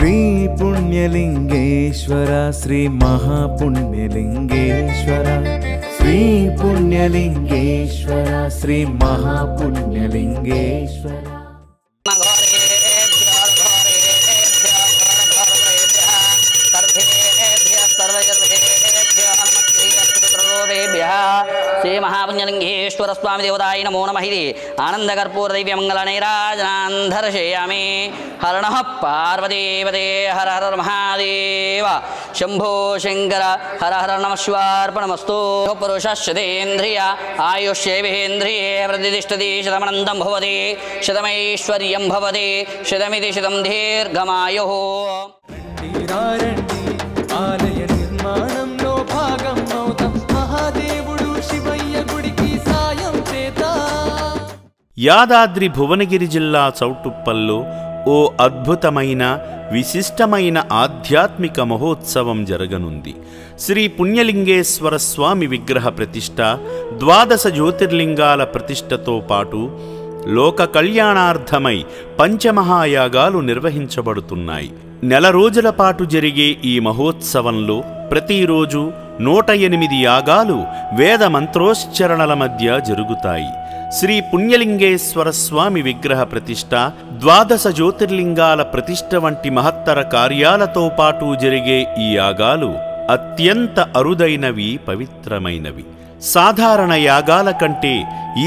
శ్రీ పుణ్యలింగేశ్వర శ్రీ మహాపుణ్యలింగేశ్వర శ్రీ పుణ్యలింగేశ్వర శ్రీ మహాపుణ్యలింగేశ్వర శ్రీ మహాపుణ్యలింగేశ్వర స్వామి దేవతాయ నమో నమః ఆనందకర్పూర దివ్య మంగళ నైరాజనాన్ దర్శయామి హర పార్వతీపదే హర హర మహాదేవ శంభో శంకర హర హర నమః శివార్పణమస్తు పురుషశ్చతేంద్రియ ఆయుష్యేవేంద్రియే ప్రతిష్టతి శతమనంతం భవతి శతమైశ్వర్యం భవతి శతమితి శతం దీర్ఘమాయుః. ఆలయ నిర్మాణంలో భాగం అవుతాం మహాదేవుడు శివయ్య గుడికి సాయం చేద్దాం. యాదాద్రి భువనగిరి జిల్లా చౌటుప్పల్లో ఓ అద్భుతమైన విశిష్టమైన ఆధ్యాత్మిక మహోత్సవం జరగనుంది. శ్రీ పుణ్యలింగేశ్వర స్వామి విగ్రహ ప్రతిష్ఠ, 12 జ్యోతిర్లింగాల ప్రతిష్ఠతో పాటు లోక కళ్యాణార్థమై పంచమహాయాగాలు నిర్వహించబడుతున్నాయి. నెల రోజుల పాటు జరిగే ఈ మహోత్సవంలో ప్రతిరోజు 108 యాగాలు వేద మంత్రోచ్చరణల మధ్య జరుగుతాయి. శ్రీ పుణ్యలింగేశ్వర స్వామి విగ్రహ ప్రతిష్ఠ, 12 జ్యోతిర్లింగాల ప్రతిష్ఠ వంటి మహత్తర కార్యాలతో పాటు జరిగే ఈ యాగాలు అత్యంత అరుదైనవి, పవిత్రమైనవి. సాధారణ యాగాల కంటే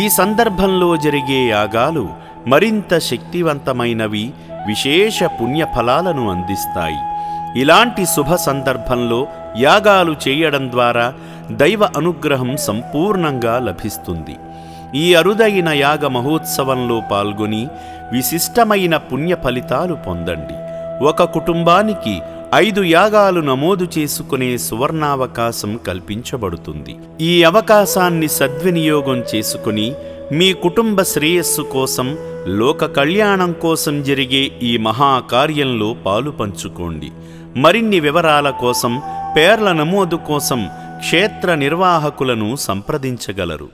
ఈ సందర్భంలో జరిగే యాగాలు మరింత శక్తివంతమైనవి, విశేష పుణ్యఫలాలను అందిస్తాయి. ఇలాంటి శుభ సందర్భంలో యాగాలు చేయడం ద్వారా దైవ అనుగ్రహం సంపూర్ణంగా లభిస్తుంది. ఈ అరుదైన యాగ మహోత్సవంలో పాల్గొని విశిష్టమైన పుణ్య ఫలితాలు పొందండి. ఒక కుటుంబానికి 5 యాగాలు నమోదు చేసుకునే సువర్ణావకాశం కల్పించబడుతుంది. ఈ అవకాశాన్ని సద్వినియోగం చేసుకుని మీ కుటుంబ శ్రేయస్సు కోసం, లోక కళ్యాణం కోసం జరిగే ఈ మహాకార్యంలో పాలు పంచుకోండి. మరిన్ని వివరాల కోసం, పేర్ల నమోదు కోసం క్షేత్ర నిర్వాహకులను సంప్రదించగలరు.